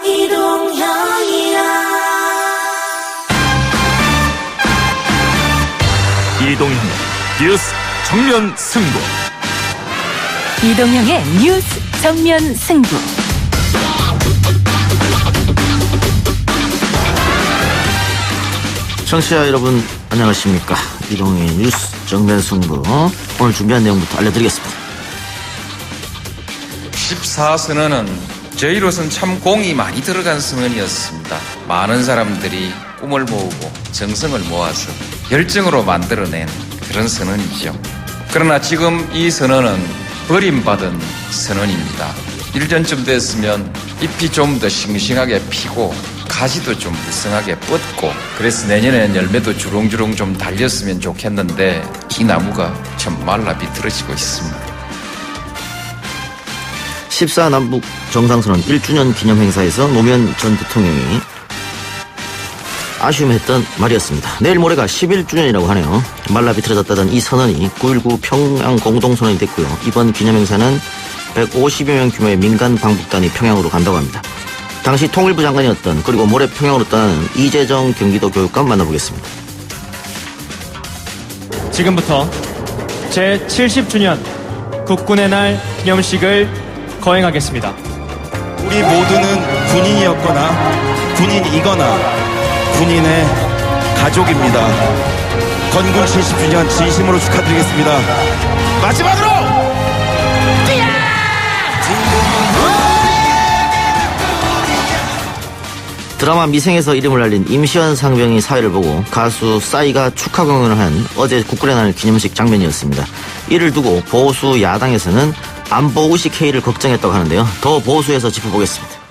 이동형이야. 이동형의 뉴스 정면 승부. 이동형의 뉴스 정면 승부. 청취자 여러분 안녕하십니까. 이동형의 뉴스 정면 승부. 오늘 준비한 내용부터 알려드리겠습니다. 14선언은 저희로서는 참 공이 많이 들어간 선언이었습니다. 많은 사람들이 꿈을 모으고 정성을 모아서 열정으로 만들어낸 그런 선언이죠. 그러나 지금 이 선언은 버림받은 선언입니다. 1년쯤 됐으면 잎이 좀 더 싱싱하게 피고 가지도 좀 무성하게 뻗고 그래서 내년엔 열매도 주렁주렁 좀 달렸으면 좋겠는데 이 나무가 참 말라 비틀어지고 있습니다. 14 남북 정상선언 1주년 기념 행사에서 노무현 전 대통령이 아쉬움했던 말이었습니다. 내일 모레가 11주년이라고 하네요. 말라 비틀어졌다던 이 선언이 9.19 평양 공동선언이 됐고요. 이번 기념행사는 150여 명 규모의 민간 방북단이 평양으로 간다고 합니다. 당시 통일부 장관이었던 그리고 모레 평양으로 떠나는 이재정 경기도 교육감 만나보겠습니다. 지금부터 제70주년 국군의 날 기념식을 거행하겠습니다. 우리 모두는 군인이었거나 군인이거나 군인의 가족입니다. 건군 70주년 진심으로 축하드리겠습니다. 마지막으로! 드라마 미생에서 이름을 날린 임시완 상병이 사회를 보고 가수 싸이가 축하 공연을 한 어제 국군의 날 기념식 장면이었습니다. 이를 두고 보수 야당에서는 안보 의식 회의를 걱정했다고 하는데요. 더 보수에서 짚어보겠습니다.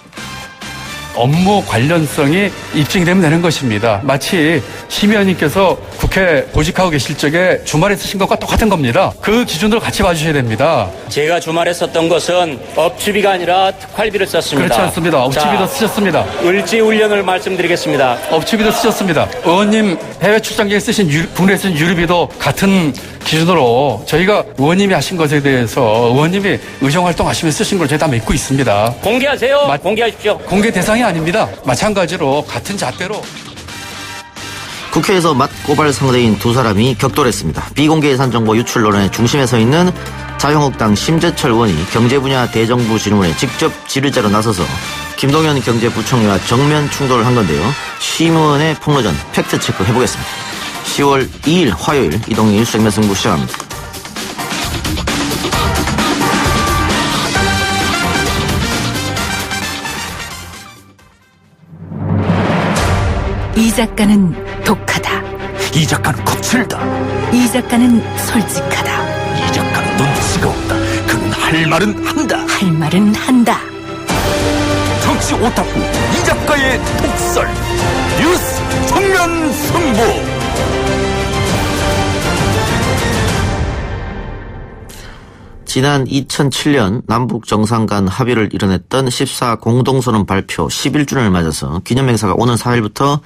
업무 관련성이 입증이 되면 되는 것입니다. 마치 심 의원님께서 국회 보직하고 계실 적에 주말에 쓰신 것과 똑같은 겁니다. 그 기준으로 같이 봐주셔야 됩니다. 제가 주말에 썼던 것은 업주비가 아니라 특활비를 썼습니다. 그렇지 않습니다. 업주비도 쓰셨습니다. 을지훈련을 말씀드리겠습니다. 업주비도 쓰셨습니다. 의원님 해외 출장기에 쓰신 국내에 쓰신 유류비도 같은 기준으로 저희가 의원님이 하신 것에 대해서 의원님이 의정활동 하시면 쓰신 걸 저희 다 믿고 있습니다. 공개하세요. 공개하십시오. 공개 대상이 아닙니다. 마찬가지로 같은 잣대로. 국회에서 맞고발 상대인 두 사람이 격돌했습니다. 비공개 예산 정보 유출 논란의 중심에 서 있는 자유한국당 심재철 의원이 경제 분야 대정부 질문에 직접 질의자로 나서서 김동연 경제부총리와 정면 충돌을 한 건데요. 심 의원의 폭로전 팩트체크 해보겠습니다. 10월 2일 화요일 이동희 뉴스 정면 승부 시작합니다. 이 작가는 독하다. 이 작가는 거칠다. 이 작가는 솔직하다. 이 작가는 눈치가 없다. 그는 할 말은 한다. 할 말은 한다. 정치 오타쿠 이 작가의 독설. 뉴스 정면 승부. 지난 2007년 남북 정상 간 합의를 이뤄냈던 14 공동선언 발표 11주년을 맞아서 기념행사가 오는 4일부터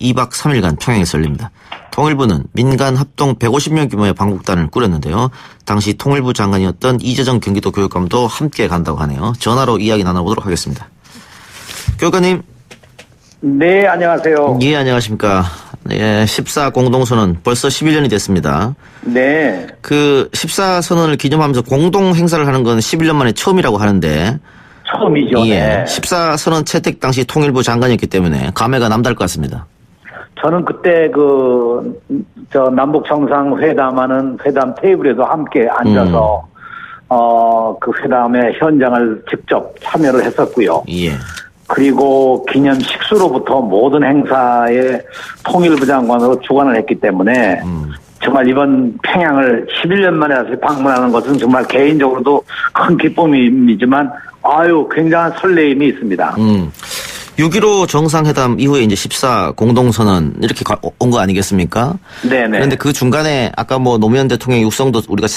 2박 3일간 평양에서 열립니다. 통일부는 민간 합동 150명 규모의 방북단을 꾸렸는데요. 당시 통일부 장관이었던 이재정 경기도 교육감도 함께 간다고 하네요. 전화로 이야기 나눠보도록 하겠습니다. 교육관님. 네, 안녕하세요. 예, 안녕하십니까. 네, 14 공동선언 벌써 11년이 됐습니다. 네. 그 14 선언을 기념하면서 공동 행사를 하는 건 11년 만에 처음이라고 하는데. 처음이죠. 예. 네. 14 선언 채택 당시 통일부 장관이었기 때문에 감회가 남다를 것 같습니다. 저는 그때 남북 정상회담하는 회담 테이블에도 함께 앉아서 그 회담의 현장을 직접 참여를 했었고요. 예. 그리고 기념 식수로부터 모든 행사에 통일부 장관으로 주관을 했기 때문에 정말 이번 평양을 11년 만에 다시 방문하는 것은 정말 개인적으로도 큰 기쁨이지만 굉장한 설레임이 있습니다. 6.15 정상회담 이후에 이제 14 공동선언 이렇게 온 거 아니겠습니까? 네네. 그런데 그 중간에 아까 노무현 대통령의 육성도 우리가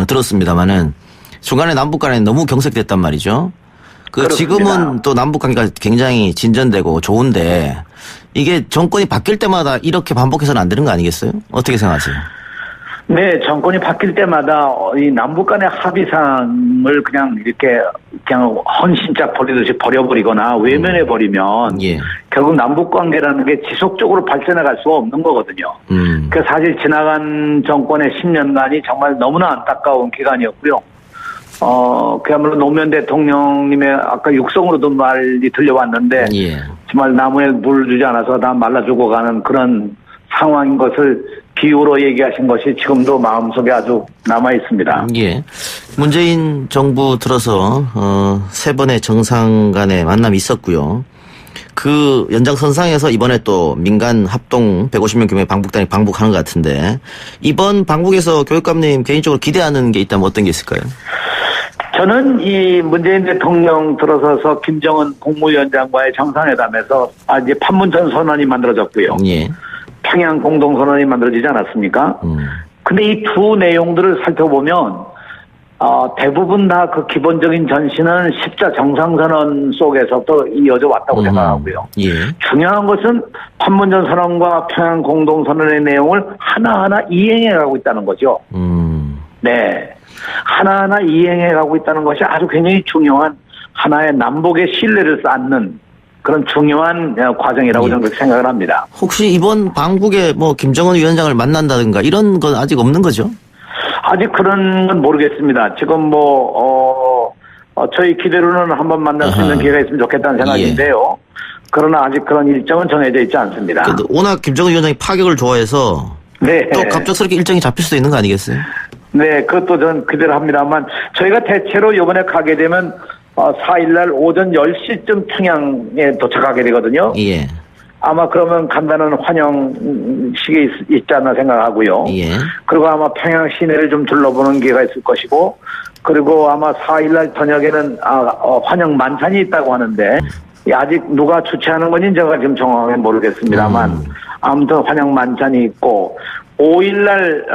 들었습니다만은 중간에 남북 간에 너무 경색됐단 말이죠. 지금은 또 남북 관계가 굉장히 진전되고 좋은데 이게 정권이 바뀔 때마다 이렇게 반복해서는 안 되는 거 아니겠어요? 어떻게 생각하세요? 네, 정권이 바뀔 때마다 이 남북 간의 합의상을 그냥 이렇게 그냥 헌신짝 버리듯이 버려버리거나 외면해 버리면 예. 결국 남북 관계라는 게 지속적으로 발전해 갈 수가 없는 거거든요. 그 사실 지나간 정권의 10년간이 정말 너무나 안타까운 기간이었고요. 그야말로 노무현 대통령님의 아까 육성으로도 말이 들려왔는데 예. 정말 나무에 물을 주지 않아서 다 말라 죽어가는 그런 상황인 것을 비유로 얘기하신 것이 지금도 마음속에 아주 남아 있습니다. 예. 문재인 정부 들어서 3번의 정상 간의 만남이 있었고요. 그 연장선상에서 이번에 또 민간 합동 150명 규모의 방북단이 방북하는 것 같은데 이번 방북에서 교육감님 개인적으로 기대하는 게 있다면 어떤 게 있을까요? 저는 이 문재인 대통령 들어서서 김정은 국무위원장과의 정상회담에서 이제 판문점 선언이 만들어졌고요. 예. 평양 공동선언이 만들어지지 않았습니까? 근데 이 두 내용들을 살펴보면 대부분 다 그 기본적인 전신은 십자 정상선언 속에서부터 이어져 왔다고 생각하고요. 예. 중요한 것은 판문점 선언과 평양 공동선언의 내용을 하나하나 이행해 가고 있다는 거죠. 네. 하나하나 이행해 가고 있다는 것이 아주 굉장히 중요한 하나의 남북의 신뢰를 쌓는 그런 중요한 과정이라고 저는 그렇게 생각을 합니다. 혹시 이번 방북에 뭐 김정은 위원장을 만난다든가 이런 건 아직 없는 거죠? 아직 그런 건 모르겠습니다. 지금 저희 기대로는 한번 만날 수 있는 기회가 있으면 좋겠다는 생각인데요. 그러나 아직 그런 일정은 정해져 있지 않습니다. 워낙 김정은 위원장이 파격을 좋아해서 네. 또 갑작스럽게 일정이 잡힐 수도 있는 거 아니겠어요? 네, 그것도 저는 기대를 합니다만 저희가 대체로 이번에 가게 되면 4일날 오전 10시쯤 평양에 도착하게 되거든요. 예. 아마 그러면 간단한 환영식이 있지 않나 생각하고요. 예. 그리고 아마 평양 시내를 좀 둘러보는 기회가 있을 것이고, 그리고 아마 4일날 저녁에는 환영 만찬이 있다고 하는데 아직 누가 주최하는 건지 제가 지금 정확하게 모르겠습니다만 아무튼 환영 만찬이 있고 5일날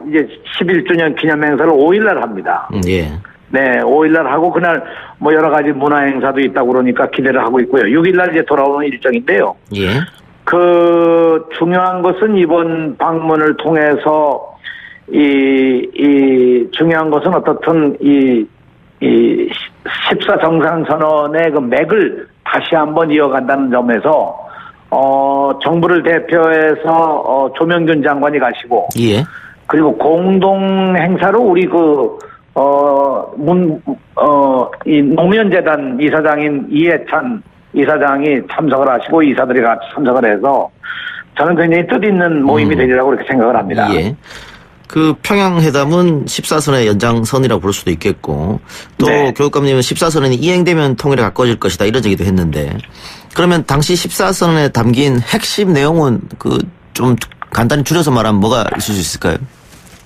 이제 11주년 기념 행사를 5일날 합니다. 예. 네, 5일날 하고 그날 뭐 여러 가지 문화 행사도 있다고 그러니까 기대를 하고 있고요. 6일날 이제 돌아오는 일정인데요. 예. 그 중요한 것은 이번 방문을 통해서 이 중요한 것은 어떻든 이 14 정상선언의 그 맥을 다시 한번 이어간다는 점에서 정부를 대표해서 조명균 장관이 가시고 예. 그리고 공동 행사로 우리 이 노무현재단 이사장인 이해찬 이사장이 참석을 하시고 이사들이 같이 참석을 해서 저는 굉장히 뜻있는 모임이 되리라고 그렇게 생각을 합니다. 예. 그 평양회담은 14선의 연장선이라고 볼 수도 있겠고 또 네. 교육감님은 14선이 이행되면 통일에 가까워질 것이다 이런 얘기도 했는데 그러면 당시 14선에 담긴 핵심 내용은 좀 간단히 줄여서 말하면 뭐가 있을 수 있을까요?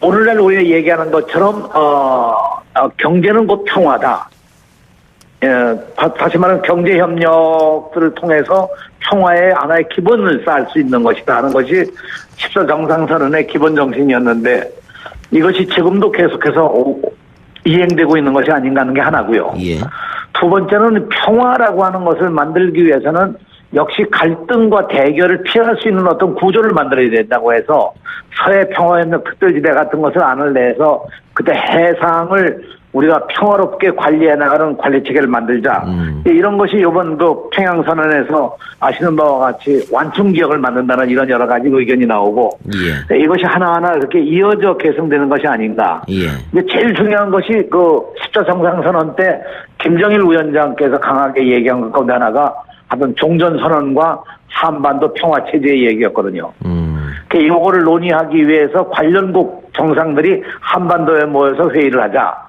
오늘날 우리가 얘기하는 것처럼 경제는 곧 평화다. 다시 말하면 경제 협력들을 통해서 평화의 하나의 기본을 쌓을 수 있는 것이다 하는 것이 14 정상선언의 기본 정신이었는데 이것이 지금도 계속해서 이행되고 있는 것이 아닌가 하는 게 하나고요. 예. 두 번째는 평화라고 하는 것을 만들기 위해서는 역시 갈등과 대결을 피할 수 있는 어떤 구조를 만들어야 된다고 해서 서해 평화협력 특별지대 같은 것을 안을 내서 그때 해상을 우리가 평화롭게 관리해 나가는 관리체계를 만들자. 이런 것이 이번 평양선언에서 아시는 바와 같이 완충지역을 만든다는 이런 여러 가지 의견이 나오고 예. 이것이 하나하나 그렇게 이어져 계승되는 것이 아닌가. 예. 근데 제일 중요한 것이 14 정상선언 때 김정일 위원장께서 강하게 얘기한 것 가운데 하나가 하여튼 종전선언과 한반도 평화체제의 얘기였거든요. 이거를 논의하기 위해서 관련국 정상들이 한반도에 모여서 회의를 하자.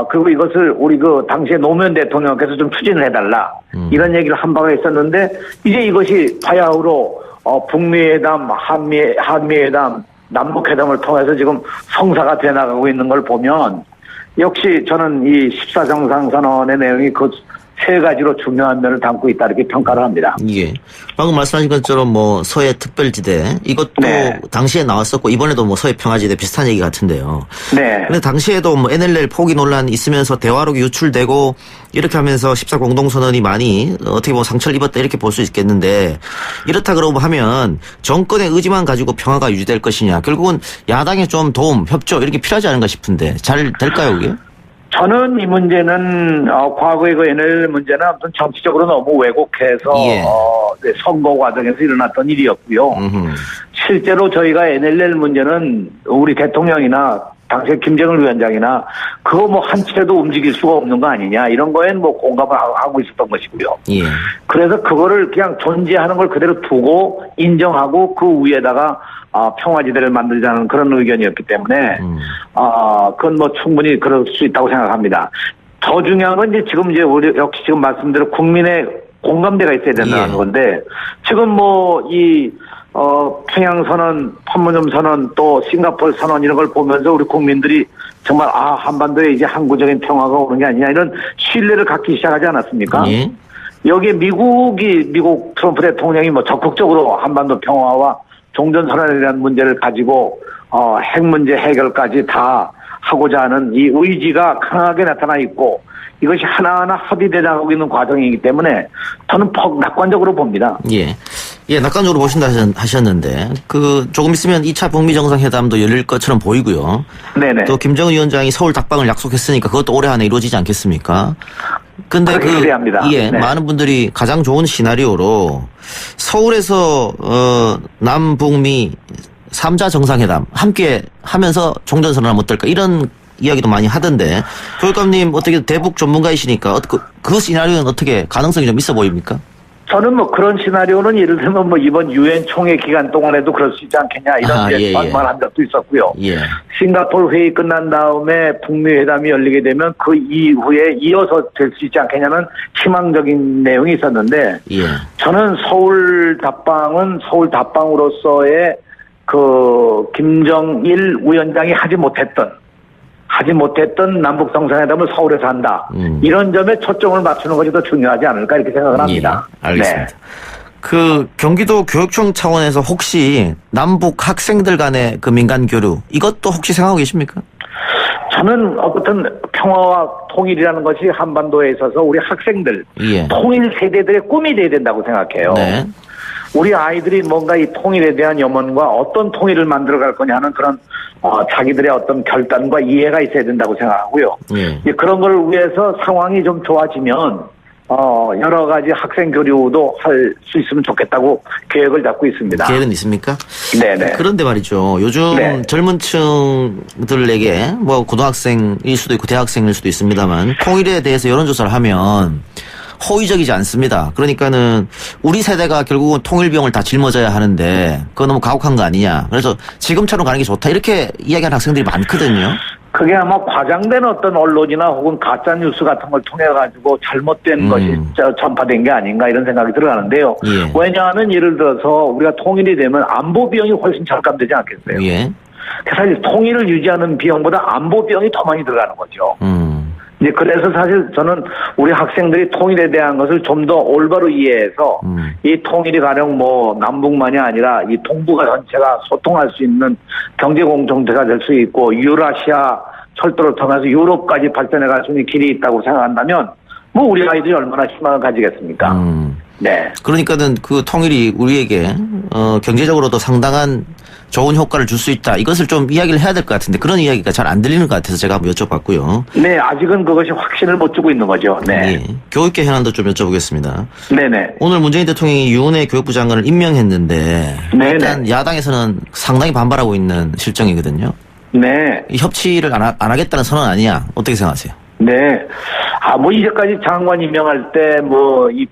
그리고 이것을 우리 당시에 노무현 대통령께서 좀 추진을 해달라. 이런 얘기를 한 바가 있었는데, 이제 이것이 바야흐로, 북미회담, 한미회담, 남북회담을 통해서 지금 성사가 되나가고 있는 걸 보면, 역시 저는 이 14 정상선언의 내용이 그 세 가지로 중요한 면을 담고 있다 이렇게 평가를 합니다. 예. 방금 말씀하신 것처럼 뭐 서해 특별지대 이것도 네. 당시에 나왔었고 이번에도 뭐 서해 평화지대 비슷한 얘기 같은데요. 네. 근데 당시에도 뭐 NLL 포기 논란이 있으면서 대화록이 유출되고 이렇게 하면서 14 공동선언이 많이 어떻게 보면 상처를 입었다 이렇게 볼 수 있겠는데 이렇다 그러고 하면 정권의 의지만 가지고 평화가 유지될 것이냐 결국은 야당의 좀 도움, 협조 이렇게 필요하지 않은가 싶은데 잘 될까요 그게? 저는 이 문제는 과거의 그 NLL 문제는 아무튼 정치적으로 너무 왜곡해서 예. 네, 선거 과정에서 일어났던 일이었고요. 실제로 저희가 NLL 문제는 우리 대통령이나 당시에 김정일 위원장이나 그거 뭐 한 채도 움직일 수가 없는 거 아니냐 이런 거엔 뭐 공감을 하고 있었던 것이고요. 예. 그래서 그거를 그냥 존재하는 걸 그대로 두고 인정하고 그 위에다가 평화지대를 만들자는 그런 의견이었기 때문에 그건 뭐 충분히 그럴 수 있다고 생각합니다. 더 중요한 건 이제 지금 이제 우리 역시 지금 말씀대로 국민의 공감대가 있어야 된다는 예. 건데 지금 뭐 이 평양선언, 판문점 선언 또 싱가포르 선언 이런 걸 보면서 우리 국민들이 정말 한반도에 이제 항구적인 평화가 오는 게 아니냐 이런 신뢰를 갖기 시작하지 않았습니까? 예. 여기에 미국 트럼프 대통령이 뭐 적극적으로 한반도 평화와 종전선언이라는 문제를 가지고 핵 문제 해결까지 다 하고자 하는 이 의지가 강하게 나타나 있고 이것이 하나하나 합의되어 나가고 있는 과정이기 때문에 저는 낙관적으로 봅니다. 예. 예, 낙관적으로 보신다 하셨는데, 조금 있으면 2차 북미 정상회담도 열릴 것처럼 보이고요. 네네. 또 김정은 위원장이 서울 닭방을 약속했으니까 그것도 올해 안에 이루어지지 않겠습니까? 근데 그렇게 기대합니다. 예, 네. 많은 분들이 가장 좋은 시나리오로 서울에서, 남북미 3자 정상회담 함께 하면서 종전선언하면 어떨까? 이런 이야기도 많이 하던데, 교육감님 어떻게 대북 전문가이시니까 그 시나리오는 어떻게 가능성이 좀 있어 보입니까? 저는 뭐 그런 시나리오는 예를 들면 뭐 이번 유엔 총회 기간 동안에도 그럴 수 있지 않겠냐 이런 말한 적도 있었고요. 예. 싱가포르 회의 끝난 다음에 북미 회담이 열리게 되면 그 이후에 이어서 될 수 있지 않겠냐는 희망적인 내용이 있었는데 예. 저는 서울 답방으로서의 그 김정일 위원장이 하지 못했던 남북 정상회담을 서울에서 한다. 이런 점에 초점을 맞추는 것이 더 중요하지 않을까 이렇게 생각을 합니다. 예, 알겠습니다. 네. 경기도 교육청 차원에서 혹시 남북 학생들 간의 그 민간 교류 이것도 혹시 생각하고 계십니까? 저는 어떤 평화와 통일이라는 것이 한반도에 있어서 우리 학생들 예. 통일 세대들의 꿈이 돼야 된다고 생각해요. 네. 우리 아이들이 뭔가 이 통일에 대한 염원과 어떤 통일을 만들어갈 거냐는 그런 자기들의 어떤 결단과 이해가 있어야 된다고 생각하고요. 예. 그런 걸 위해서 상황이 좀 좋아지면 여러 가지 학생 교류도 할 수 있으면 좋겠다고 계획을 잡고 있습니다. 계획은 있습니까? 네네. 그런데 말이죠. 요즘 네. 젊은 층들에게 뭐 고등학생일 수도 있고 대학생일 수도 있습니다만 통일에 대해서 여론조사를 하면 호의적이지 않습니다. 그러니까는 우리 세대가 결국은 통일 비용을 다 짊어져야 하는데 그거 너무 가혹한 거 아니냐. 그래서 지금처럼 가는 게 좋다. 이렇게 이야기하는 학생들이 많거든요. 그게 아마 과장된 어떤 언론이나 혹은 가짜 뉴스 같은 걸 통해 가지고 잘못된 것이 전파된 게 아닌가 이런 생각이 들어가는데요. 예. 왜냐하면 예를 들어서 우리가 통일이 되면 안보 비용이 훨씬 절감되지 않겠어요. 예. 사실 통일을 유지하는 비용보다 안보 비용이 더 많이 들어가는 거죠. 이제 그래서 사실 저는 우리 학생들이 통일에 대한 것을 좀 더 올바로 이해해서 이 통일이 가령 뭐 남북만이 아니라 이 동북아 전체가 소통할 수 있는 경제 공동체가 될 수 있고 유라시아 철도를 통해서 유럽까지 발전해 갈 수 있는 길이 있다고 생각한다면 뭐 우리 아이들이 얼마나 희망을 가지겠습니까? 네. 그러니까는 그 통일이 우리에게 경제적으로도 상당한 좋은 효과를 줄 수 있다. 이것을 좀 이야기를 해야 될 것 같은데 그런 이야기가 잘 안 들리는 것 같아서 제가 한번 여쭤봤고요. 네, 아직은 그것이 확신을 못 주고 있는 거죠. 네. 예. 교육계 현안도 좀 여쭤보겠습니다. 네네. 오늘 문재인 대통령이 유은혜 교육부 장관을 임명했는데 네네. 일단 야당에서는 상당히 반발하고 있는 실정이거든요. 네. 이 협치를 안 하겠다는 선언 아니냐? 어떻게 생각하세요? 네. 뭐 이제까지 장관 임명할 때 이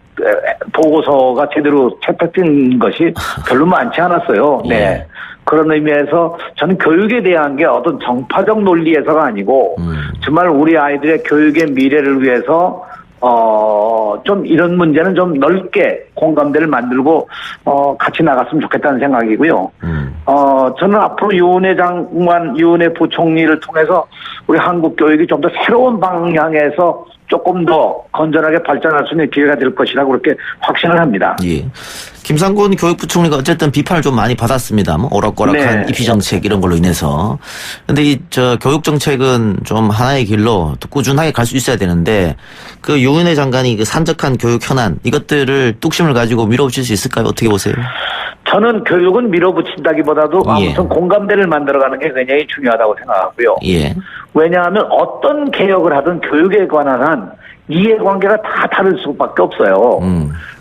보고서가 제대로 채택된 것이 별로 많지 않았어요. 네. 예. 그런 의미에서 저는 교육에 대한 게 어떤 정파적 논리에서가 아니고 정말 우리 아이들의 교육의 미래를 위해서 좀 이런 문제는 좀 넓게 공감대를 만들고 같이 나갔으면 좋겠다는 생각이고요. 저는 앞으로 유은혜 부총리를 통해서 우리 한국 교육이 좀 더 새로운 방향에서 조금 더 건전하게 발전할 수 있는 기회가 될 것이라고 그렇게 확신을 합니다. 예. 김상곤 교육부총리가 어쨌든 비판을 좀 많이 받았습니다. 뭐 오락가락한 네. 입시 정책 이런 걸로 인해서. 근데 교육 정책은 좀 하나의 길로 또 꾸준하게 갈 수 있어야 되는데 그 유은혜 장관이 그 산적한 교육 현안 이것들을 뚝심을 가지고 밀어붙일 수 있을까요? 어떻게 보세요? 저는 교육은 밀어붙인다기보다도 예. 아무튼 공감대를 만들어가는 게 굉장히 중요하다고 생각하고요. 예. 왜냐하면 어떤 개혁을 하든 교육에 관한 한 이해관계가 다 다를 수밖에 없어요.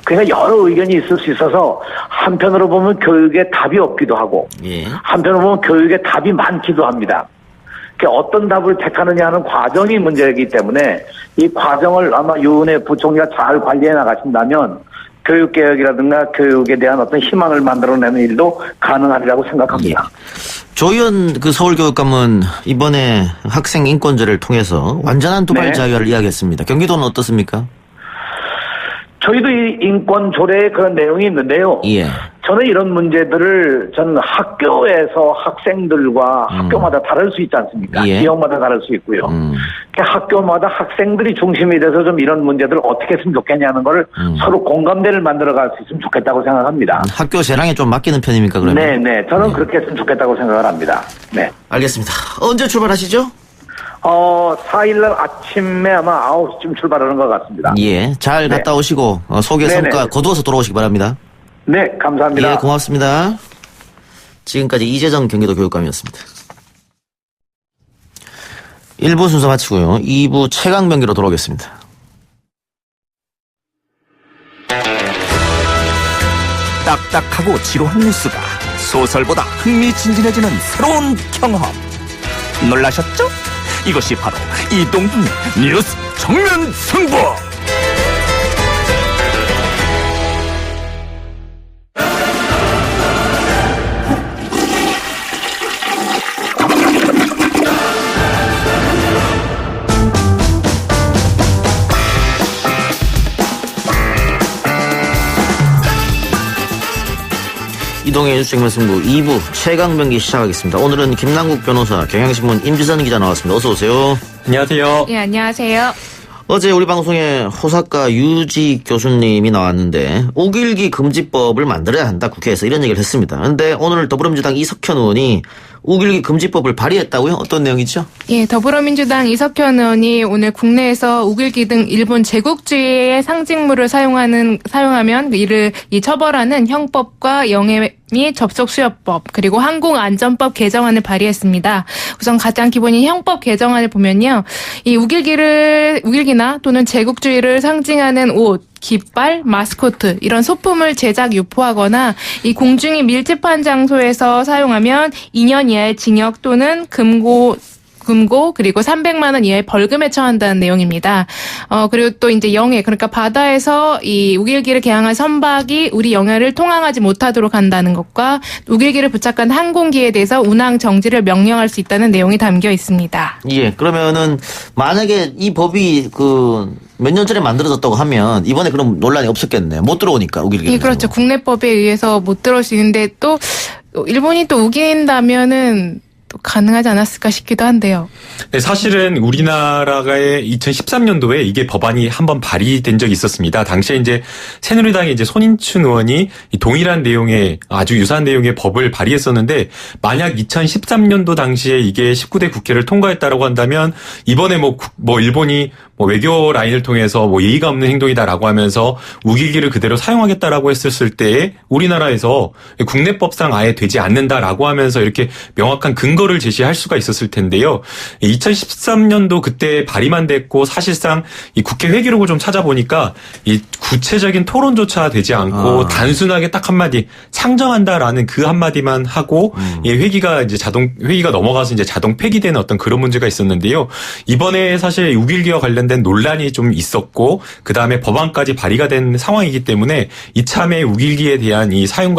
그러니까 여러 의견이 있을 수 있어서 한편으로 보면 교육에 답이 없기도 하고 예. 한편으로 보면 교육에 답이 많기도 합니다. 그러니까 어떤 답을 택하느냐 하는 과정이 문제이기 때문에 이 과정을 아마 유은혜 부총리가 잘 관리해 나가신다면 교육개혁이라든가 교육에 대한 어떤 희망을 만들어내는 일도 가능하리라고 생각합니다. 예. 조 의원 그 서울교육감은 이번에 학생 인권제를 통해서 완전한 두발 네. 자유화를 이야기했습니다. 경기도는 어떻습니까? 저희도 이 인권 조례에 그런 내용이 있는데요. 예. 저는 이런 문제들을 저는 학교에서 학생들과 학교마다 다를 수 있지 않습니까? 예. 지역마다 다를 수 있고요. 그러니까 학교마다 학생들이 중심이 돼서 좀 이런 문제들을 어떻게 했으면 좋겠냐는 걸 서로 공감대를 만들어갈 수 있으면 좋겠다고 생각합니다. 학교 재량에 좀 맡기는 편입니까 그러면? 네네. 저는 그렇게 했으면 좋겠다고 생각을 합니다. 네. 알겠습니다. 언제 출발하시죠? 4일날 아침에 아마 9시쯤 출발하는 것 같습니다. 예, 잘 갔다 오시고 소개 네네. 성과 거두어서 돌아오시기 바랍니다. 네, 감사합니다. 예, 고맙습니다. 지금까지 이재정 경기도 교육감이었습니다. 1부 순서 마치고요. 2부 최강병기로 돌아오겠습니다. 딱딱하고 지루한 뉴스가 소설보다 흥미진진해지는 새로운 경험. 놀라셨죠? 이것이 바로 이동준의 뉴스 정면 승부. 이동의 뉴스 정면 승부 2부 최강병기 시작하겠습니다. 오늘은 김남국 변호사, 경향신문 임지선 기자 나왔습니다. 어서 오세요. 안녕하세요. 예, 안녕하세요. 어제 우리 방송에 호사카 유지 교수님이 나왔는데 우길기 금지법을 만들어야 한다 국회에서 이런 얘기를 했습니다. 그런데 오늘 더불어민주당 이석현 의원이 우길기 금지법을 발의했다고요? 어떤 내용이죠? 예, 더불어민주당 이석현 의원이 오늘 국내에서 우길기 등 일본 제국주의의 상징물을 사용하면 이를 처벌하는 형법과 영해 및 접속수여법 그리고 항공안전법 개정안을 발의했습니다. 우선 가장 기본인 형법 개정안을 보면요, 이 우길기나 또는 제국주의를 상징하는 옷, 깃발, 마스코트 이런 소품을 제작 유포하거나 이 공중이 밀집한 장소에서 사용하면 2년 이하의 징역 또는 금고 그리고 300만 원 이하의 벌금에 처한다는 내용입니다. 그리고 또 이제 영해, 그러니까 바다에서 이 우길기를 개항한 선박이 우리 영해를 통항하지 못하도록 한다는 것과 우길기를 부착한 항공기에 대해서 운항 정지를 명령할 수 있다는 내용이 담겨 있습니다. 예, 그러면은 만약에 이 법이 몇 년 전에 만들어졌다고 하면 이번에 그럼 논란이 없었겠네. 못 들어오니까 우길기. 예, 그렇죠. 국내법에 의해서 못 들어올 수 있는데 또 일본이 또 우긴다면은 또 가능하지 않았을까 싶기도 한데요. 네, 사실은 우리나라의 2013년도에 이게 법안이 한번 발의된 적이 있었습니다. 당시에 이제 새누리당의 이제 손인춘 의원이 이 동일한 내용의 아주 유사한 내용의 법을 발의했었는데, 만약 2013년도 당시에 이게 19대 국회를 통과했다라고 한다면 이번에 일본이 외교 라인을 통해서 예의가 없는 행동이다라고 하면서 우길기를 그대로 사용하겠다라고 했었을 때 우리나라에서 국내법상 아예 되지 않는다라고 하면서 이렇게 명확한 근거를 제시할 수가 있었을 텐데요. 2013년도 그때 발의만 됐고 사실상 이 국회 회기록을 좀 찾아보니까 이 구체적인 토론조차 되지 않고 단순하게 딱 한마디 상정한다라는 그 한마디만 하고 회기가 넘어가서 이제 자동 폐기되는 어떤 그런 문제가 있었는데요. 이번에 사실 우길기와 관련된 논란이 좀 있었고 그 다음에 법안까지 발의가 된 상황이기 때문에 이참에 우길기에 대한 이 사용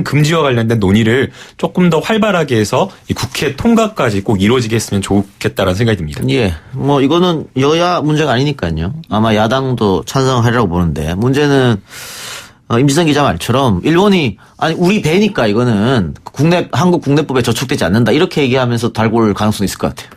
금지와 관련된 논의를 조금 더 활발하게 해서 이 국회 통과까지 꼭 이루어지게 했으면 좋겠다라는 생각이 듭니다. 예, 이거는 여야 문제가 아니니까요. 아마 야당도 찬성하리라고 보는데 문제는 임지선 기자 말처럼 일본이 우리 배니까 이거는 한국 국내법에 저촉되지 않는다 이렇게 얘기하면서 달고 올 가능성이 있을 것 같아요.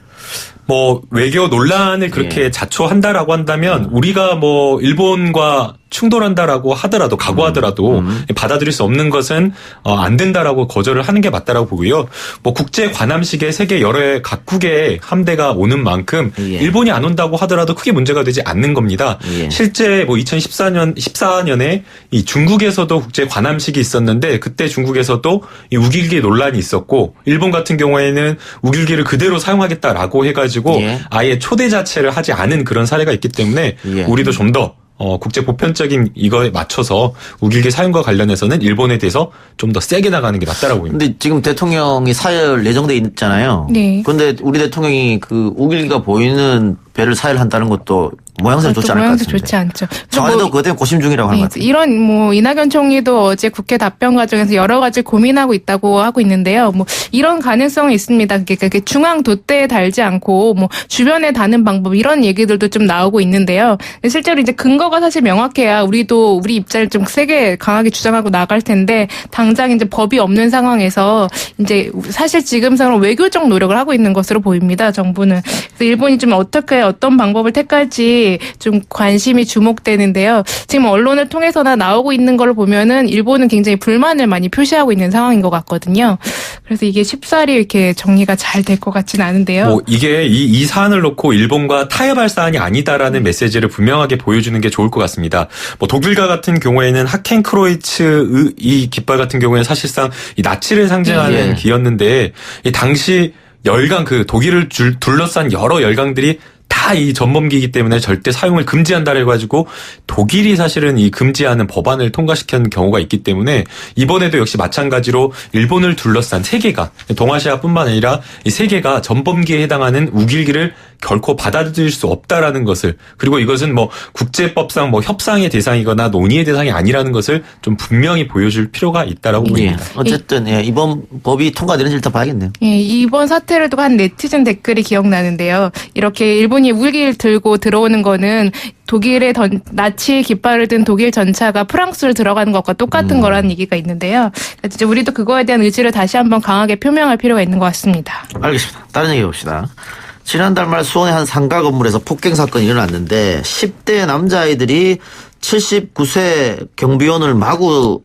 뭐 외교 논란을 그렇게 자초한다라고 한다면 우리가 뭐 일본과 충돌한다라고 하더라도 각오하더라도 받아들일 수 없는 것은 안 된다라고 거절을 하는 게 맞다라고 보고요. 뭐 국제 관함식에 세계 여러 각국의 함대가 오는 만큼 일본이 안 온다고 하더라도 크게 문제가 되지 않는 겁니다. 실제 뭐 2014년에 이 중국에서도 국제 관함식이 있었는데 그때 중국에서도 이 우길기 논란이 있었고 일본 같은 경우에는 우길기를 그대로 사용하겠다라고 해가지고 아예 초대 자체를 하지 않은 그런 사례가 있기 때문에 우리도 좀 더 국제 보편적인 이거에 맞춰서 우길기 사용과 관련해서는 일본에 대해서 좀 더 세게 나가는 게 맞다라고 봅니다. 근데 지금 대통령이 사열 예정돼 있잖아요. 네. 그런데 우리 대통령이 그 우길기가 보이는 배를 사열한다는 것도 모양새는 좋지 않을 것 같은데. 모양새 좋지 않죠. 청와대도 그것 때문에 고심 중이라고 하는 것 같아요. 이런 뭐 이낙연 총리도 어제 국회 답변 과정에서 여러 가지 고민하고 있다고 하고 있는데요. 뭐 이런 가능성이 있습니다. 그러니까 중앙 돛대에 달지 않고 뭐 주변에 다는 방법 이런 얘기들도 좀 나오고 있는데요. 실제로 이제 근거가 사실 명확해야 우리도 우리 입장을 좀 세게 강하게 주장하고 나갈 텐데 당장 이제 법이 없는 상황에서 이제 사실 지금상으로 외교적 노력을 하고 있는 것으로 보입니다. 정부는. 그래서 일본이 좀 어떤 방법을 택할지 좀 관심이 주목되는데요. 지금 언론을 통해서나 나오고 있는 걸 보면은 일본은 굉장히 불만을 많이 표시하고 있는 상황인 것 같거든요. 그래서 이게 쉽사리 이렇게 정리가 잘 될 것 같지는 않은데요. 뭐 이게 이 사안을 놓고 일본과 타협할 사안이 아니다라는 메시지를 분명하게 보여주는 게 좋을 것 같습니다. 뭐 독일과 같은 경우에는 하켄크로이츠 이 깃발 같은 경우에는 사실상 이 나치를 상징하는 기였는데 이 당시 열강 그 독일을 둘러싼 여러 열강들이 다 이 전범기이기 때문에 절대 사용을 금지한다고 해가지고 독일이 사실은 이 금지하는 법안을 통과시킨 경우가 있기 때문에 이번에도 역시 마찬가지로 일본을 둘러싼 세계가 동아시아뿐만 아니라 이 세계가 전범기에 해당하는 우길기를 결코 받아들일 수 없다라는 것을 그리고 이것은 뭐 국제법상 뭐 협상의 대상이거나 논의의 대상이 아니라는 것을 좀 분명히 보여줄 필요가 있다라고 보입니다. 어쨌든 이번 법이 통과되는지 일단 봐야겠네요. 이번 사태를 두고 한 네티즌 댓글이 기억나는데요. 이렇게 일본이 우길기를 들고 들어오는 거는 독일의 나치 깃발을 든 독일 전차가 프랑스로 들어가는 것과 똑같은 거라는 얘기가 있는데요. 이제 우리도 그거에 대한 의지를 다시 한번 강하게 표명할 필요가 있는 것 같습니다. 알겠습니다. 다른 얘기 봅시다. 지난달 말 수원의 한 상가 건물에서 폭행 사건이 일어났는데 10대 남자아이들이 79세 경비원을 마구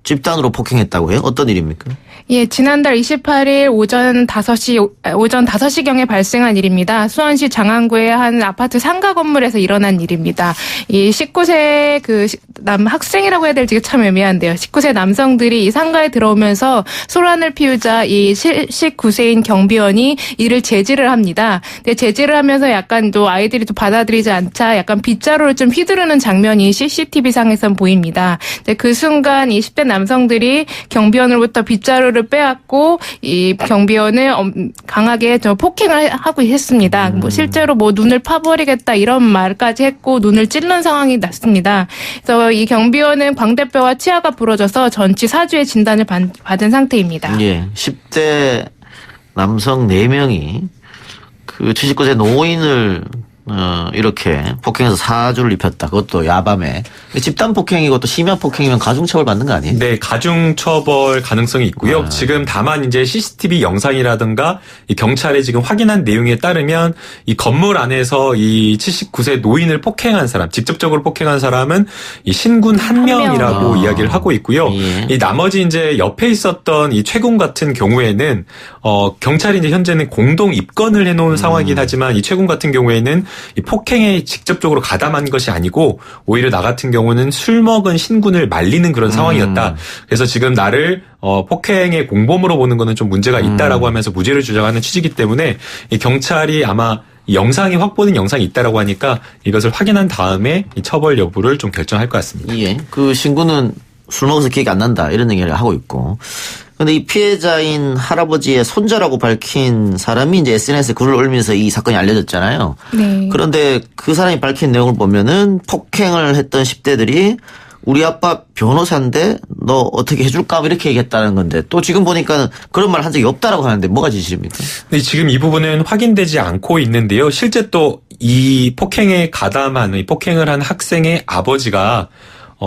집단으로 폭행했다고 해요? 어떤 일입니까? 예, 지난달 28일 오전 5시경에 발생한 일입니다. 수원시 장안구의 한 아파트 상가 건물에서 일어난 일입니다. 이 19세 학생이라고 해야 될지 참 애매한데요. 19세 남성들이 이 상가에 들어오면서 소란을 피우자 이 19세인 경비원이 이를 제지를 합니다. 근데 제지를 하면서 약간 또 아이들이 또 받아들이지 않자 약간 빗자루를 좀 휘두르는 장면이 CCTV상에선 보입니다. 근데 그 순간 이 10대 남성들이 경비원으로부터 빗자루를 빼앗고 이 경비원을 강하게 폭행을 하고 했습니다. 뭐 실제로 뭐 눈을 파버리겠다 이런 말까지 했고 눈을 찔른 상황이 났습니다. 그래서 이 경비원은 광대뼈와 치아가 부러져서 전치 4주의 진단을 받은 상태입니다. 예, 10대 남성 4명이 그 79세 노인을 이렇게 폭행해서 4주를 입혔다. 그것도 야밤에. 집단 폭행이고 또 심야 폭행이면 가중처벌 받는 거 아니에요? 네, 가중처벌 가능성이 있고요. 지금 다만 이제 CCTV 영상이라든가 이 경찰에 지금 확인한 내용에 따르면 이 건물 안에서 이 79세 노인을 폭행한 사람, 직접적으로 폭행한 사람은 이 신군 한 명이라고 이야기를 하고 있고요. 이 나머지 이제 옆에 있었던 이 최군 같은 경우에는 경찰이 이제 현재는 공동 입건을 해놓은 상황이긴 하지만 이 최군 같은 경우에는 이 폭행에 직접적으로 가담한 것이 아니고 오히려 나 같은 경우는 술 먹은 신군을 말리는 그런 상황이었다. 그래서 지금 나를 폭행의 공범으로 보는 거는 좀 문제가 있다라고 하면서 무죄를 주장하는 취지이기 때문에 이 경찰이 아마 영상이 확보된 영상이 있다라고 하니까 이것을 확인한 다음에 이 처벌 여부를 좀 결정할 것 같습니다. 예, 그 신군은 술 먹어서 기억이 안 난다 이런 얘기를 하고 있고. 근데 이 피해자인 할아버지의 손자라고 밝힌 사람이 이제 SNS에 글을 올리면서 이 사건이 알려졌잖아요. 네. 그런데 그 사람이 밝힌 내용을 보면은 폭행을 했던 10대들이 우리 아빠 변호사인데 너 어떻게 해줄까 이렇게 얘기했다는 건데 또 지금 보니까 그런 말 한 적이 없다라고 하는데 뭐가 진실입니까? 네, 지금 이 부분은 확인되지 않고 있는데요. 실제 또 이 폭행에 가담한 이 폭행을 한 학생의 아버지가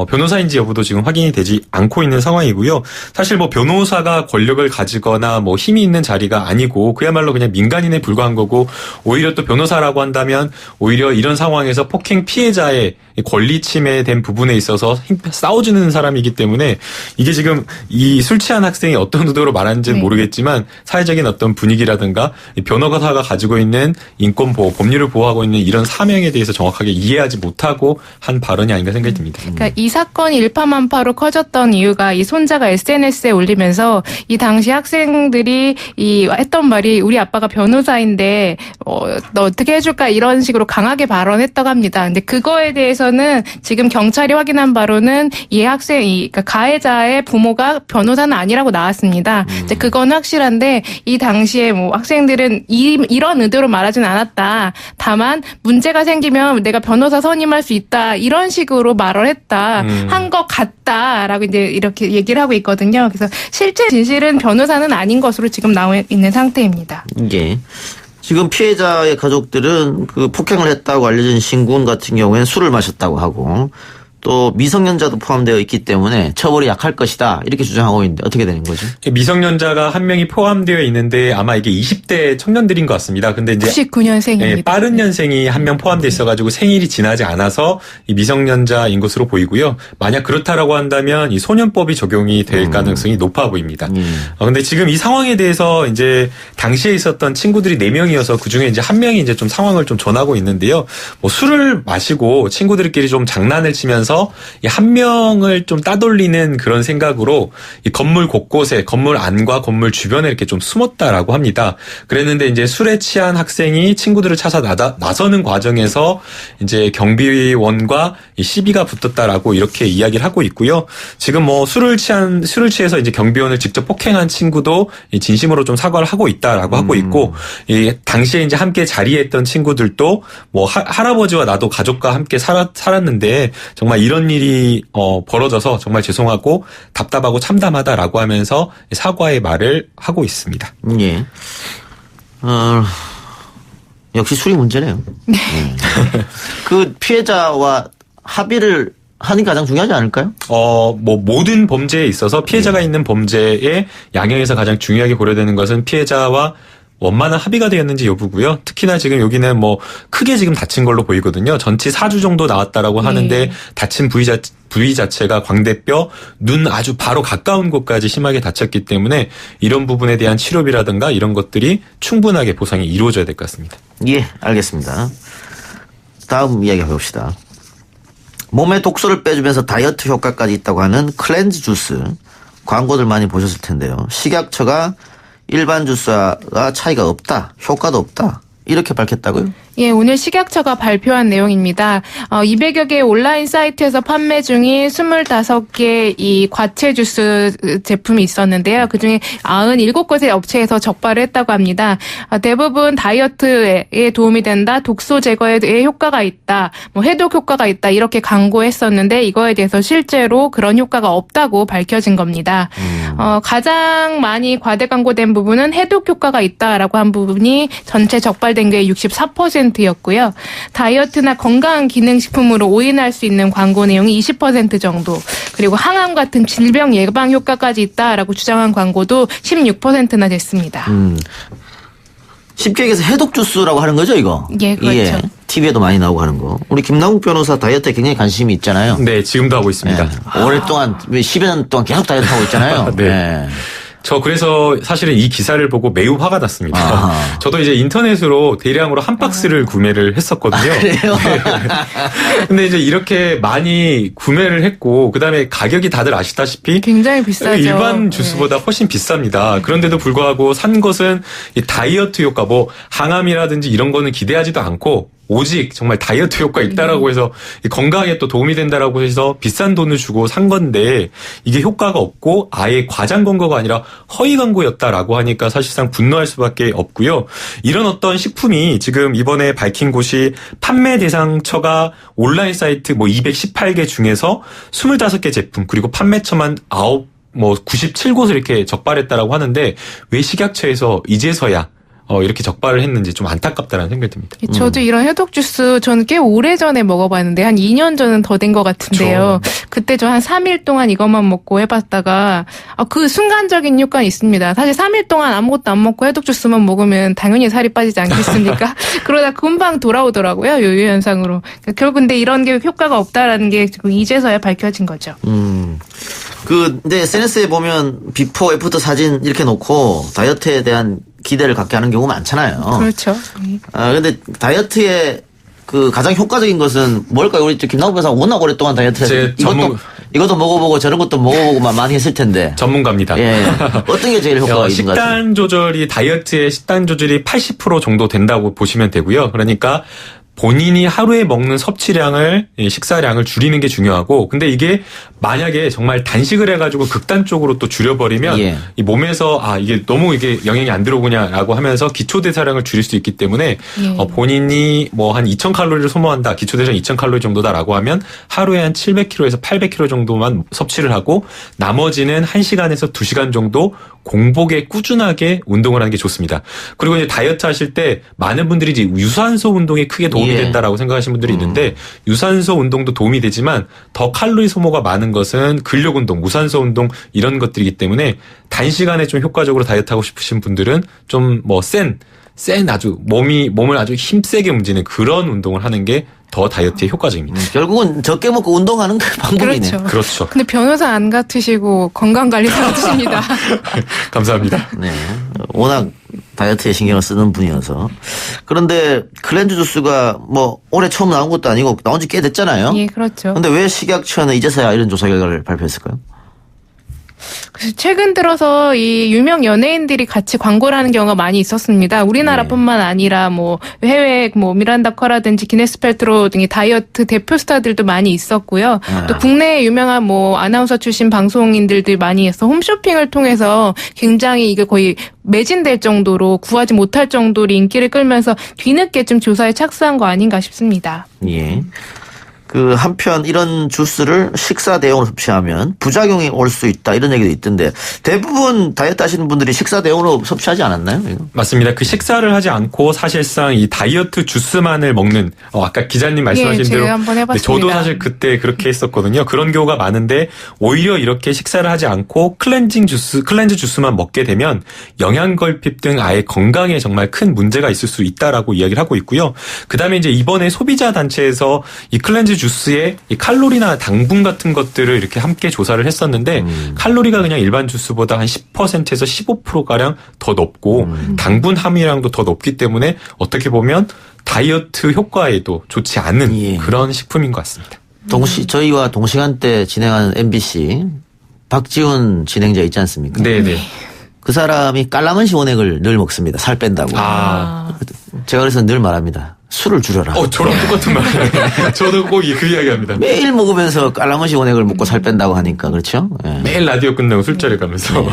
변호사인지 여부도 지금 확인이 되지 않고 있는 상황이고요. 사실 뭐 변호사가 권력을 가지거나 뭐 힘이 있는 자리가 아니고 그야말로 그냥 민간인에 불과한 거고 오히려 또 변호사라고 한다면 오히려 이런 상황에서 폭행 피해자의 권리 침해된 부분에 있어서 싸워주는 사람이기 때문에 이게 지금 이 술 취한 학생이 어떤 의도로 말하는지는 모르겠지만 사회적인 어떤 분위기라든가 변호사가 가지고 있는 인권 보호, 법률을 보호하고 있는 이런 사명에 대해서 정확하게 이해하지 못하고 한 발언이 아닌가 생각이 듭니다. 그러니까 이 사건이 일파만파로 커졌던 이유가 이 손자가 SNS에 올리면서 이 당시 학생들이 했던 말이 우리 아빠가 변호사인데 너 어떻게 해줄까 이런 식으로 강하게 발언했다고 합니다. 근데 그거에 대해서는 지금 경찰이 확인한 바로는 이 학생이 그러니까 가해자의 부모가 변호사는 아니라고 나왔습니다. 이제 그건 확실한데 이 당시에 뭐 학생들은 이런 의도로 말하진 않았다. 다만 문제가 생기면 내가 변호사 선임할 수 있다 이런 식으로 말을 했다. 한 것 같다라고 이제 이렇게 얘기를 하고 있거든요. 그래서 실제 진실은 변호사는 아닌 것으로 지금 나와 있는 상태입니다. 예. 지금 피해자의 가족들은 그 폭행을 했다고 알려진 신군 같은 경우에는 술을 마셨다고 하고 또 미성년자도 포함되어 있기 때문에 처벌이 약할 것이다 이렇게 주장하고 있는데 어떻게 되는 거죠? 미성년자가 한 명이 포함되어 있는데 아마 이게 20대 청년들인 것 같습니다. 근데 이제 99년생입니다. 빠른 년생이 한 명 포함되어 있어가지고 생일이 지나지 않아서 이 미성년자인 것으로 보이고요. 만약 그렇다라고 한다면 이 소년법이 적용이 될 가능성이 높아 보입니다. 근데 지금 이 상황에 대해서 이제 당시에 있었던 친구들이 4명이어서 그 중에 이제 한 명이 이제 좀 상황을 좀 전하고 있는데요. 뭐 술을 마시고 친구들끼리 좀 장난을 치면서 이 한 명을 좀 따돌리는 그런 생각으로 이 건물 곳곳에 건물 안과 건물 주변에 이렇게 좀 숨었다라고 합니다. 그랬는데 이제 술에 취한 학생이 친구들을 찾아 나서는 과정에서 이제 경비원과 이 시비가 붙었다라고 이렇게 이야기를 하고 있고요. 지금 뭐 술을 취해서 이제 경비원을 직접 폭행한 친구도 진심으로 좀 사과를 하고 있다라고 하고 있고 이 당시에 이제 함께 자리했던 친구들도 뭐 할아버지와 나도 가족과 함께 살았는데 정말 이런 일이 벌어져서 정말 죄송하고 답답하고 참담하다라고 하면서 사과의 말을 하고 있습니다. 예. 역시 술이 문제네요. 네. 그 피해자와 합의를 하는 게 가장 중요하지 않을까요? 뭐 모든 범죄에 있어서 피해자가 있는 범죄의 양형에서 가장 중요하게 고려되는 것은 피해자와 원만한 합의가 되었는지 여부고요. 특히나 지금 여기는 뭐 크게 지금 다친 걸로 보이거든요. 전치 4주 정도 나왔다라고 하는데 다친 부위 자체가 광대뼈, 눈 아주 바로 가까운 곳까지 심하게 다쳤기 때문에 이런 부분에 대한 치료비라든가 이런 것들이 충분하게 보상이 이루어져야 될 것 같습니다. 예, 알겠습니다. 다음 이야기 해봅시다. 몸에 독소를 빼주면서 다이어트 효과까지 있다고 하는 클렌즈 주스 광고들 많이 보셨을 텐데요. 식약처가 일반 주스와 차이가 없다, 효과도 없다 이렇게 밝혔다고요? 예, 오늘 식약처가 발표한 내용입니다. 200여 개의 온라인 사이트에서 판매 중인 25개 이 과채 주스 제품이 있었는데요. 그중에 97곳의 업체에서 적발을 했다고 합니다. 대부분 다이어트에 도움이 된다, 독소 제거에 효과가 있다, 뭐 해독 효과가 있다 이렇게 광고했었는데 이거에 대해서 실제로 그런 효과가 없다고 밝혀진 겁니다. 가장 많이 과대 광고된 부분은 해독 효과가 있다라고 한 부분이 전체 적발된 게 64%였고요. 다이어트나 건강 기능식품으로 오인할 수 있는 광고 내용이 20% 정도, 그리고 항암 같은 질병 예방 효과까지 있다라고 주장한 광고도 16%나 됐습니다. 쉽게 얘기해서 해독 주스라고 하는 거죠, 이거? 예, 그렇죠. 예, TV에도 많이 나오고 하는 거. 우리 김남국 변호사 다이어트에 굉장히 관심이 있잖아요. 네, 지금도 하고 있습니다. 예, 오랫동안 10여 년 동안 계속 다이어트 하고 있잖아요. 네. 예. 저 그래서 사실은 이 기사를 보고 매우 화가 났습니다. 아하. 저도 이제 인터넷으로 대량으로 한 박스를 구매를 했었거든요. 그래요? 근데 이제 이렇게 많이 구매를 했고 그다음에 가격이 다들 아시다시피 굉장히 비싸죠. 일반 주스보다 훨씬 비쌉니다. 그런데도 불구하고 산 것은 이 다이어트 효과, 뭐 항암이라든지 이런 거는 기대하지도 않고 오직 정말 다이어트 효과 있다라고 해서 건강에 또 도움이 된다라고 해서 비싼 돈을 주고 산 건데 이게 효과가 없고 아예 과장 광고가 아니라 허위 광고였다라고 하니까 사실상 분노할 수밖에 없고요. 이런 어떤 식품이 지금 이번에 밝힌 곳이 판매 대상처가 온라인 사이트 뭐 218개 중에서 25개 제품, 그리고 판매처만 97곳을 이렇게 적발했다라고 하는데 왜 식약처에서 이제서야 이렇게 적발을 했는지 좀 안타깝다는 생각이 듭니다. 저도 이런 해독 주스 저는 꽤 오래전에 먹어봤는데 한 2년 전은 더 된 것 같은데요. 그때 저 한 3일 동안 이것만 먹고 해봤다가 그 순간적인 효과는 있습니다. 사실 3일 동안 아무것도 안 먹고 해독 주스만 먹으면 당연히 살이 빠지지 않겠습니까? 그러다 금방 돌아오더라고요. 요요 현상으로. 결국 근데 이런 게 효과가 없다라는 게 지금 이제서야 밝혀진 거죠. 근데 SNS에 보면 비포, 애프터 사진 이렇게 놓고 다이어트에 대한 기대를 갖게 하는 경우가 많잖아요. 그렇죠. 근데 다이어트의 그 가장 효과적인 것은 뭘까요? 우리 김남국 변호사 워낙 오랫동안 다이어트를 해서 이것도 먹어보고 저런 것도 먹어보고만 많이 했을 텐데. 전문가입니다. 예. 어떤 게 제일 효과가 있는 것 같아요? 식단 조절이 다이어트의 식단 조절이 80% 정도 된다고 보시면 되고요. 그러니까 본인이 하루에 먹는 섭취량을 식사량을 줄이는 게 중요하고 근데 이게 만약에 정말 단식을 해가지고 극단적으로 또 줄여버리면 이 몸에서 이게 너무 이게 영향이 안 들어오냐라고 하면서 기초대사량을 줄일 수 있기 때문에 본인이 뭐 한 2,000칼로리를 소모한다 기초대사량 2,000칼로리 정도다라고 하면 하루에 한 700kc에서 800kcal 정도만 섭취를 하고 나머지는 1시간에서 2시간 정도 공복에 꾸준하게 운동을 하는 게 좋습니다. 그리고 이제 다이어트 하실 때 많은 분들이 이제 유산소 운동에 크게 도움이 된다라고 생각하시는 분들이 있는데 유산소 운동도 도움이 되지만 더 칼로리 소모가 많은 것은 근력 운동, 무산소 운동 이런 것들이기 때문에 단시간에 좀 효과적으로 다이어트하고 싶으신 분들은 좀 뭐 센 아주 몸을 아주 힘세게 움직이는 그런 운동을 하는 게 더 다이어트에 효과적입니다. 결국은 적게 먹고 운동하는 그 방법이네요. 그렇죠. 근데 변호사 안 같으시고 건강관리사 같으십니다. 감사합니다. 네. 워낙 다이어트에 신경을 쓰는 분이어서. 그런데 클렌즈 주스가 뭐 올해 처음 나온 것도 아니고 나온 지 꽤 됐잖아요. 예, 그렇죠. 근데 왜 식약처는 이제서야 이런 조사 결과를 발표했을까요? 최근 들어서 이 유명 연예인들이 같이 광고를 하는 경우가 많이 있었습니다. 우리나라뿐만 아니라 뭐 해외 뭐 미란다 커라든지 기네스 펠트로 등의 다이어트 대표 스타들도 많이 있었고요. 또 국내에 유명한 뭐 아나운서 출신 방송인들도 많이 해서 홈쇼핑을 통해서 굉장히 이게 거의 매진될 정도로 구하지 못할 정도로 인기를 끌면서 뒤늦게 좀 조사에 착수한 거 아닌가 싶습니다. 예. 한편 이런 주스를 식사 대용으로 섭취하면 부작용이 올 수 있다 이런 얘기도 있던데 대부분 다이어트 하시는 분들이 식사 대용으로 섭취하지 않았나요? 이거? 맞습니다. 그 식사를 하지 않고 사실상 이 다이어트 주스만을 먹는 아까 기자님 말씀하신 대로 한번 해봤습니다. 저도 사실 그때 그렇게 했었거든요. 그런 경우가 많은데 오히려 이렇게 식사를 하지 않고 클렌즈 주스만 먹게 되면 영양결핍 등 아예 건강에 정말 큰 문제가 있을 수 있다라고 이야기를 하고 있고요. 그다음에 이제 이번에 소비자 단체에서 이 클렌즈 주스에 이 칼로리나 당분 같은 것들을 이렇게 함께 조사를 했었는데 칼로리가 그냥 일반 주스보다 한 10%에서 15%가량 더 높고 당분 함유량도 더 높기 때문에 어떻게 보면 다이어트 효과에도 좋지 않은 그런 식품인 것 같습니다. 저희와 동시간대 진행하는 MBC 박지훈 진행자 있지 않습니까? 네네. 그 사람이 깔라만시 원액을 늘 먹습니다. 살 뺀다고. 제가 그래서 늘 말합니다. 술을 줄여라. 저랑 똑같은 말이에요. 저도 꼭 그 이야기 합니다. 매일 먹으면서 깔라만시 원액을 먹고 살 뺀다고 하니까 그렇죠? 네. 매일 라디오 끝나고 술자리 가면서.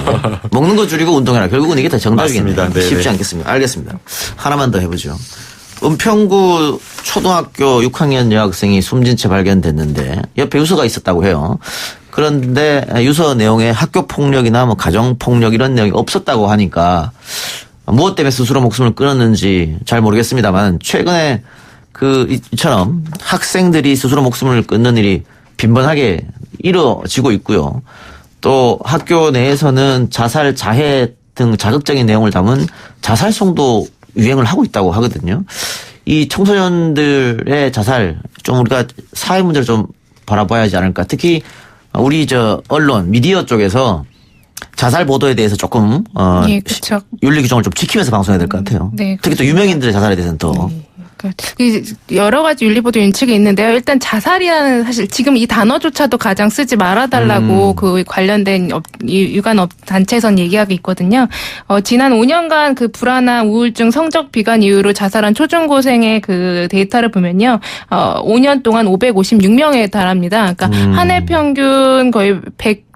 먹는 거 줄이고 운동해라. 결국은 이게 더 정답이겠네요. 쉽지 네네. 않겠습니다. 알겠습니다. 하나만 더 해보죠. 은평구 초등학교 6학년 여학생이 숨진 채 발견됐는데 옆에 유서가 있었다고 해요. 그런데 유서 내용에 학교 폭력이나 뭐 가정 폭력 이런 내용이 없었다고 하니까 무엇 때문에 스스로 목숨을 끊었는지 잘 모르겠습니다만 최근에 이처럼 학생들이 스스로 목숨을 끊는 일이 빈번하게 이루어지고 있고요. 또 학교 내에서는 자살, 자해 등 자극적인 내용을 담은 자살송도 유행을 하고 있다고 하거든요. 이 청소년들의 자살 좀 우리가 사회 문제를 좀 바라봐야 하지 않을까. 특히 우리 언론 미디어 쪽에서 자살 보도에 대해서 조금 그렇죠. 윤리 규정을 좀 지키면서 방송해야 될 것 같아요. 네, 특히 또 유명인들의 자살에 대해서는 더. 여러 가지 윤리보도 윤칙이 있는데요. 일단 자살이라는 사실 지금 이 단어조차도 가장 쓰지 말아달라고 그 관련된 유관 단체에선 얘기하고 있거든요. 지난 5년간 그 불안한 우울증 성적 비관 이유로 자살한 초중고생의 그 데이터를 보면요. 5년 동안 556명에 달합니다. 그러니까 한 해 평균 거의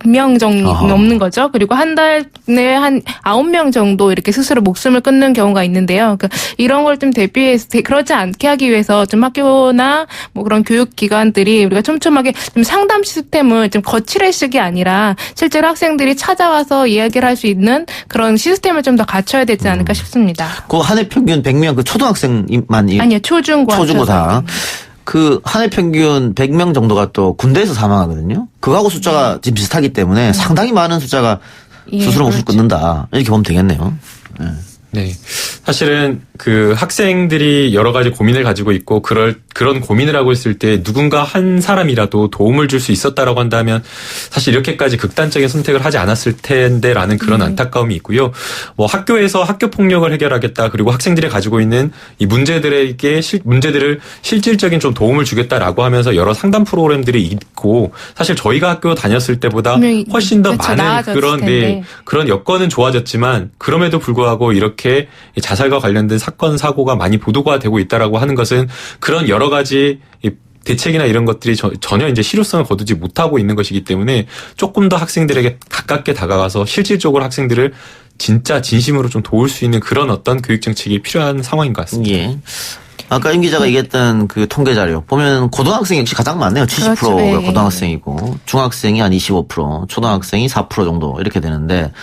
100명 정도 넘는 거죠. 그리고 한 달에 한 9명 정도 이렇게 스스로 목숨을 끊는 경우가 있는데요. 그러니까 이런 걸 좀 대비해서 그러지 않게 하기 위해서 좀 학교나 뭐 그런 교육기관들이 우리가 촘촘하게 좀 상담 시스템을 좀 거칠의식이 아니라 실제로 학생들이 찾아와서 이야기를 할 수 있는 그런 시스템을 좀 더 갖춰야 되지 않을까 싶습니다. 그 한 해 평균 100명 그 초등학생만 아니요, 초중고 다. 그 한 해 평균 100명 정도가 또 군대에서 사망하거든요. 그거하고 숫자가 지금 비슷하기 때문에 상당히 많은 숫자가 스스로 목숨을 끊는다. 이렇게 보면 되겠네요. 네. 사실은 그 학생들이 여러 가지 고민을 가지고 있고 그런 고민을 하고 있을 때 누군가 한 사람이라도 도움을 줄 수 있었다라고 한다면 사실 이렇게까지 극단적인 선택을 하지 않았을 텐데라는 그런 안타까움이 있고요. 뭐 학교에서 학교 폭력을 해결하겠다 그리고 학생들이 가지고 있는 이 문제들을 실질적인 좀 도움을 주겠다라고 하면서 여러 상담 프로그램들이 있고 사실 저희가 학교 다녔을 때보다 훨씬 더 많은 그런 여건은 좋아졌지만 그럼에도 불구하고 이렇게 자살과 관련된 사건 사고가 많이 보도가 되고 있다라고 하는 것은 그런 여러 가지 대책이나 이런 것들이 전혀 이제 실효성을 거두지 못하고 있는 것이기 때문에 조금 더 학생들에게 가깝게 다가가서 실질적으로 학생들을 진짜 진심으로 좀 도울 수 있는 그런 어떤 교육 정책이 필요한 상황인 것 같습니다. 예. 아까 임 기자가 얘기했던 그 통계 자료 보면 고등학생이 역시 가장 많네요. 70%가 그렇죠. 고등학생이고 중학생이 한 25%, 초등학생이 4% 정도 이렇게 되는데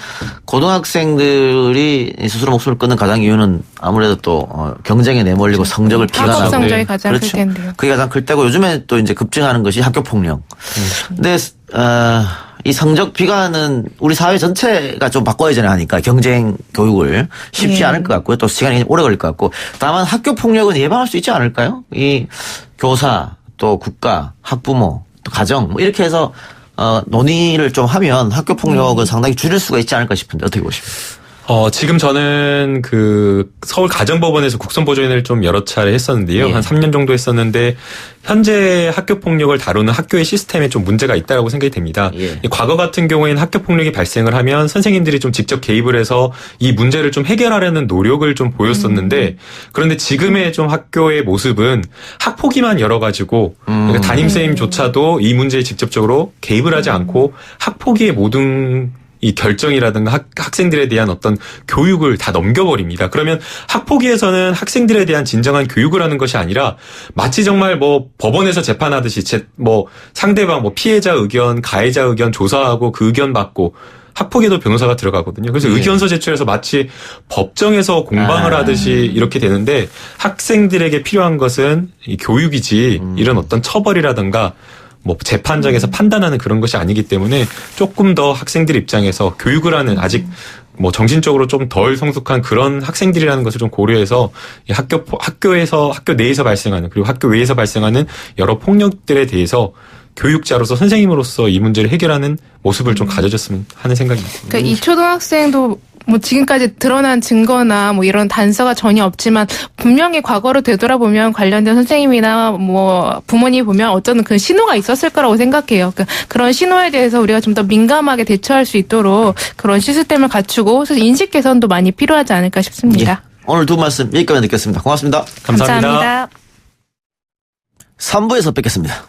고등학생들이 스스로 목숨을 끊는 가장 이유는 아무래도 또 경쟁에 내몰리고 성적을 비관하고 학업 성적이 가장 클 그렇죠. 텐데요. 그게 가장 클 때고 요즘에 또 이제 급증하는 것이 학교 폭력. 근데 이 성적 비관은 우리 사회 전체가 좀 바꿔야 되나 하니까 경쟁 교육을 쉽지 않을 것 같고요. 또 시간이 오래 걸릴 것 같고. 다만 학교 폭력은 예방할 수 있지 않을까요? 이 교사, 또 국가, 학부모, 또 가정 뭐 이렇게 해서 논의를 좀 하면 학교 폭력을 상당히 줄일 수가 있지 않을까 싶은데 어떻게 보십니까? 지금 저는 그 서울 가정법원에서 국선보조인을 좀 여러 차례 했었는데요. 한 3년 정도 했었는데 현재 학교 폭력을 다루는 학교의 시스템에 좀 문제가 있다고 생각이 됩니다. 과거 같은 경우에는 학교 폭력이 발생을 하면 선생님들이 좀 직접 개입을 해서 이 문제를 좀 해결하려는 노력을 좀 보였었는데 그런데 지금의 좀 학교의 모습은 학폭위만 열어가지고 그러니까 담임선생님조차도 이 문제에 직접적으로 개입을 하지 않고 학폭위의 모든 이 결정이라든가 학생들에 대한 어떤 교육을 다 넘겨버립니다. 그러면 학폭위에서는 학생들에 대한 진정한 교육을 하는 것이 아니라 마치 정말 뭐 법원에서 재판하듯이 상대방 피해자 의견, 가해자 의견 조사하고 그 의견 받고 학폭에도 변호사가 들어가거든요. 그래서 의견서 제출해서 마치 법정에서 공방을 하듯이 이렇게 되는데 학생들에게 필요한 것은 이 교육이지 이런 어떤 처벌이라든가 재판장에서 판단하는 그런 것이 아니기 때문에 조금 더 학생들 입장에서 교육을 하는 아직 정신적으로 좀 덜 성숙한 그런 학생들이라는 것을 좀 고려해서 학교 내에서 발생하는 그리고 학교 외에서 발생하는 여러 폭력들에 대해서 교육자로서 선생님으로서 이 문제를 해결하는 모습을 좀 가져줬으면 하는 생각입니다. 그러니까 이 초등학생도 지금까지 드러난 증거나 이런 단서가 전혀 없지만 분명히 과거로 되돌아보면 관련된 선생님이나 부모님 보면 어쩌면 그 신호가 있었을 거라고 생각해요. 그러니까 그런 신호에 대해서 우리가 좀 더 민감하게 대처할 수 있도록 그런 시스템을 갖추고 그래서 인식 개선도 많이 필요하지 않을까 싶습니다. 오늘 두 말씀 여기까지 듣겠습니다. 고맙습니다. 감사합니다. 감사합니다. 3부에서 뵙겠습니다.